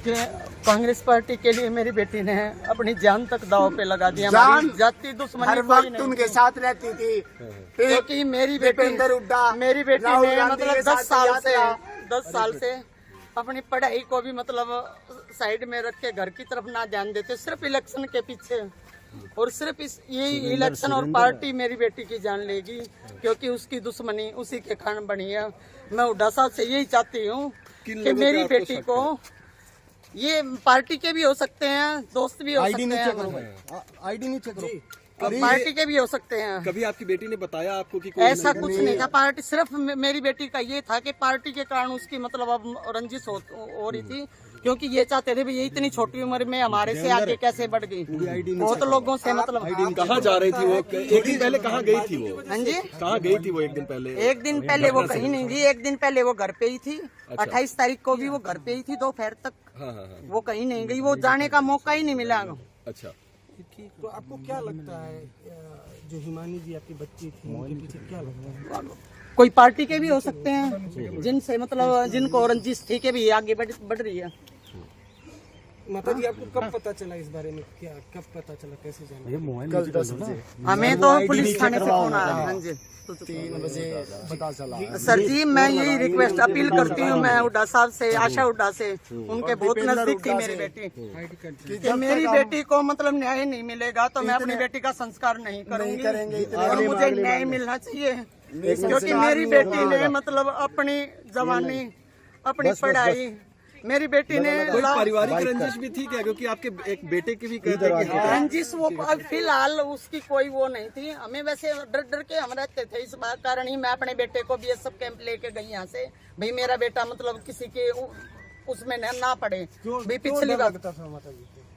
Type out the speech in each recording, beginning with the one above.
कि कांग्रेस पार्टी के लिए मेरी बेटी ने अपनी जान तक दांव पे लगा दिया। जाति दुश्मनी हर वक्त उनके साथ रहती थी, क्योंकि मेरी बेटी ने मतलब 10 साल से अपनी पढ़ाई को भी मतलब साइड में रख के घर की तरफ ना ध्यान देते, सिर्फ इलेक्शन के पीछे और सिर्फ यही इलेक्शन और पार्टी मेरी बेटी की जान लेगी, क्योंकि उसकी दुश्मनी उसी के कारण बनी है। मैं हुड्डा साहब से यही चाहती हूँ कि मेरी बेटी को, ये पार्टी के भी हो सकते हैं, दोस्त भी हो सकते हैं, आईडी नहीं चेक करो, पार्टी के भी हो सकते हैं। कभी आपकी बेटी ने बताया आपको कि ऐसा कुछ नहीं था। पार्टी सिर्फ मेरी बेटी का ये था कि पार्टी के कारण उसकी मतलब अब रंजिश हो रही थी, क्योंकि ये चाहते थे भी ये इतनी छोटी उम्र में हमारे से आगे कैसे बढ़ गई। बहुत लोगों से मतलब कहाँ जा रही थी वो? एक दिन पहले कहाँ गई थी वो? हाँ जी, कहाँ गई थी वो? एक दिन पहले वो कहीं नहीं गई। एक दिन पहले वो घर पे ही थी। 28 तारीख को भी वो घर पे ही थी दोपहर तक। हाँ। वो कहीं नहीं गई, वो जाने का मौका ही नहीं मिला। अच्छा, तो आपको क्या लगता है जो हिमानी जी आपकी बच्ची थी उनके पीछे क्या लगता है? कोई पार्टी के भी हो सकते हैं, जिनसे मतलब जिनको रंजिश थी के भी आगे बढ़ रही है। माता जी आपको कब पता चला इस बारे में? क्या कब पता चला, कैसे जाना? हमें तो पुलिस थाने से फोन आया। हाँ जी, 3 बजे पता चला। सर जी मैं यही रिक्वेस्ट अपील करती हूँ, मैं हुड्डा साहब से, आशा हुड्डा से, उनके बहुत नजदीक थी मेरी बेटी, कि मेरी बेटी को मतलब न्याय नहीं मिलेगा तो मैं अपनी बेटी का संस्कार नहीं करूँगी और मुझे न्याय मिलना चाहिए, क्योंकि मेरी बेटी ने मतलब अपनी जवानी, अपनी पढ़ाई, मेरी बेटी ने कोई पारिवारिक रंजिश भी थी क्या? क्योंकि आपके एक बेटे की भी कहते हैं कि रंजिश वो फिलहाल उसकी कोई वो नहीं थी। हमें वैसे डर के हम रहते थे, इस बात कारण ही मैं अपने बेटे को BSF कैंप लेके गई यहाँ से, भाई मेरा बेटा मतलब किसी के उसमें ना पड़े। भाई पिछली बात,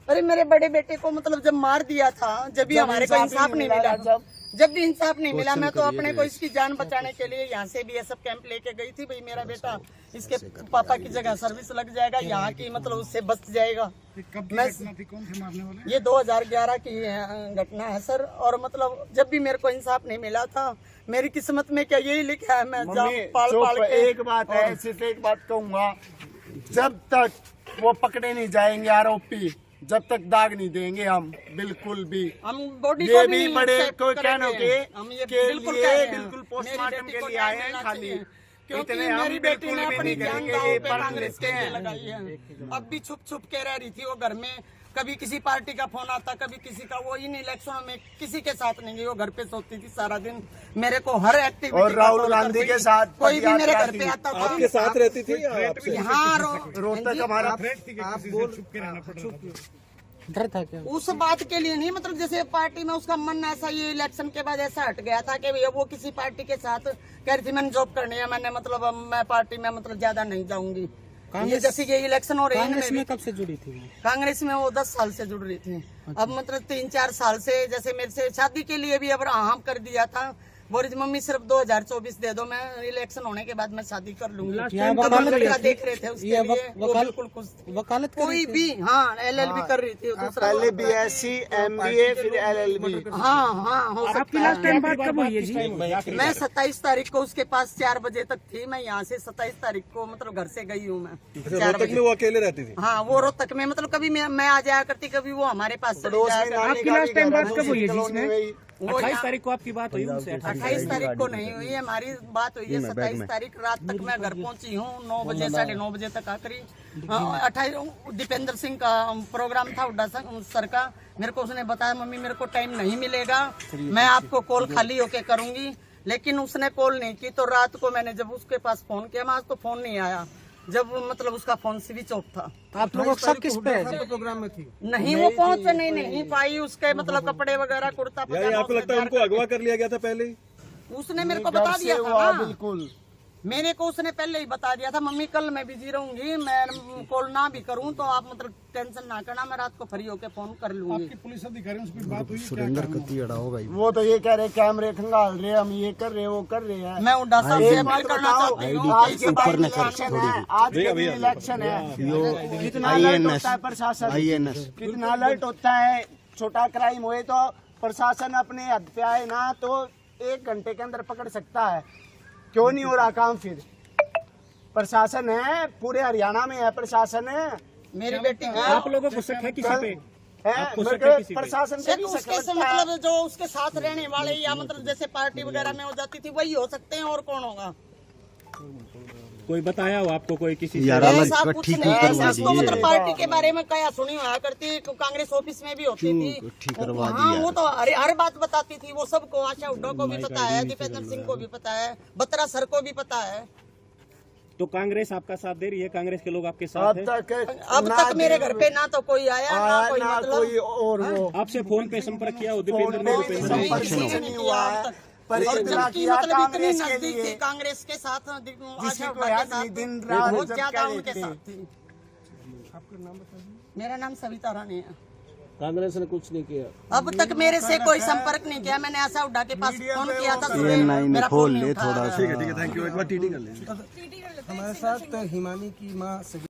अरे मेरे बड़े बेटे को मतलब जब मार दिया था, जब भी हमारे को इंसाफ नहीं मिला, जब भी इंसाफ नहीं मिला, मैं तो अपने को इसकी जान बचाने के लिए यहाँ से BSF कैंप लेके गई थी। भाई मेरा बेटा इसके पापा की जगह सर्विस लग जाएगा, यहाँ की मतलब उससे बच जाएगा। मैं ये 2011 की घटना है सर, और मतलब जब भी मेरे को इंसाफ नहीं मिला था, मेरी किस्मत में क्या यही लिखा है, मैं पाल के। एक बात है, सिर्फ एक बात कहूँगा, जब तक वो पकड़े नहीं जाएंगे आरोपी, जब तक दाग नहीं देंगे हम बिल्कुल भी, हम बॉडी ये को भी बड़े कोई कहने के बिल्कुल पोस्टमार्टम के लिए आए हैं खाली, क्योंकि इतने हम मेरी बेटी ने बिल्कुल भी अपनी नहीं जान करेंगे। दांव ये पे पढ़ कांग्रेस के लेते लिए हैं, लगाई है। अब भी छुप के रह रही थी वो घर में, कभी किसी पार्टी का फोन आता, कभी किसी का। वो इन इलेक्शनों में किसी के साथ नहीं गई, वो घर पे सोती थी सारा दिन। मेरे को हर एक्टिविटी, और राहुल गांधी के साथ कोई भी मेरे घर पे आता था, आपके साथ रहती थी या आपसे? हाँ रोहतक हमारा डर था क्या? उस बात के लिए नहीं, मतलब जैसे पार्टी में उसका मन ऐसा, ये इलेक्शन के बाद ऐसा हट गया था कि भैया वो किसी पार्टी के साथ कह रही थी मैंने जॉब करनी है, मैंने मतलब अब मैं पार्टी में मतलब ज्यादा नहीं जाऊंगी। ये जैसे ये इलेक्शन हो रही है, कांग्रेस में कब से जुड़ी थी? कांग्रेस में वो 10 साल से जुड़ रही थी। अब मतलब 3-4 साल से, जैसे मेरे से शादी के लिए भी अब हाँ कर दिया था, बोली मम्मी सिर्फ 2024 दे दो, मैं इलेक्शन होने के बाद मैं शादी कर लूंगी। देख रहे थे उसके लिए, वो बिल्कुल खुश थी। वकालत कोई भी, हाँ LLB कर रही थी पहले BSc MBA फिर LLB। हाँ हो सकता है। बात कब हुई है जी? मैं 27 तारीख को उसके पास 4 बजे तक थी। मैं यहाँ से 27 तारीख को मतलब घर से गई हूँ मैं 4 रोहतक में वो अकेले रहती थी? हाँ वो रोहतक में, मतलब कभी मैं आ जाया करती, कभी वो हमारे पास चली जाया आपकी लास्ट टाइम बात कब हुई है जी इसमें? वो 28 तारीख को आपकी बात हुई उनसे? 28 तारीख को नहीं हुई है हमारी बात, हुई है 27 तारीख रात तक मैं घर पहुंची हूँ, 9 बजे 9:30 बजे तक आखिरी। 28 दीपेंद्र सिंह का प्रोग्राम था हुड्डा सर का, मेरे को उसने बताया मम्मी मेरे को टाइम नहीं मिलेगा, मैं आपको कॉल खाली होके करूंगी, लेकिन उसने कॉल नहीं की। तो रात को मैंने जब उसके पास फोन किया, आज तो फोन नहीं आया, जब मतलब उसका फोन स्विच ऑफ था। आप लोग सब किस पे प्रोग्राम में थी? नहीं वो पहुंच नहीं पाई, उसके मतलब कपड़े वगैरह कुर्ता पजामा, आपको लगता है उनको अगवा कर लिया गया था पहले ही? उसने मेरे को बता दिया था ना, बिल्कुल मेरे को उसने पहले ही बता दिया था मम्मी कल मैं बिजी रहूंगी, मैं कॉल ना भी करूं तो आप मतलब टेंशन ना करना, मैं रात को फ्री होके फोन कर लूंगी। आपकी पुलिस अधिकारियों से बात हुई? सुरेंद्र कत्ती अड़ा होगा वो तो ये कह रहे कैमरे खंगाल रहे, हम ये कर रहे वो कर रहे हैं। मैं हुड्डा साहब से अपील करना चाहती हूँ, आज के दिन इलेक्शन है, कितना अलर्ट होता है प्रशासन, कितना अलर्ट होता है। छोटा क्राइम हुए तो प्रशासन अपने हद पे आए ना तो 1 घंटे के अंदर पकड़ सकता है, क्यों नहीं हो रहा काम? फिर प्रशासन है, पूरे हरियाणा में है प्रशासन है, मेरी बेटी को आप लोगों को शक है किसी पे? है आपको मेरे शक है को किसी पे? प्रशासन से सिर्फ भी उसके शक से लगता है। मतलब जो उसके साथ रहने वाले या मतलब जैसे पार्टी वगैरह में हो जाती थी वही हो सकते हैं, और कौन होगा? कोई बताया हो आपको कोई किसी से? ऐसा कुछ नहीं है, इसको मतलब पार्टी के बारे में क्या सुनी हुआ करती, कांग्रेस ऑफिस में भी होती थी। हाँ वो तो हर बात बताती थी, वो सबको, आशा हुड्डा को भी पता है, दीपेंद्र सिंह को भी पता है, बत्रा सर को भी पता है। तो कांग्रेस आपका साथ दे रही है? कांग्रेस के लोग आपके साथ हैं? अब तक मेरे घर पे ना तो कोई आया ना कोई ना मतलब कोई और वो आपसे फोन पे संपर्क किया हो दीपेंद्र ने? फोन पे भूपेंद्र ने? संपर्क नहीं हुआ है, पर और इतना जबकि किया मतलब इतनी कांग्रेस के नजदीक थी लिए कांग्रेस के साथ, आशा जिसकी हुड्डा कोई के हद नहीं, साथ दिन रात बहुत जब ज्यादा क्या उनके रहते। साथ थी। आपका नाम बताइए। मेरा नाम सविता रानी है। कांग्रेस ने कुछ नहीं किया। अब तक मेरे से कोई संपर्क नहीं किया। मैंने आशा हुड्डा के पास फोन किया था, ये नहीं मेरा फोन खोल नहीं ले उठाया। थोड़ा सा। ठीक है, थैंक यू। एक बार टीडी कर लेंगे। हमारे साथ हिमानी की माँ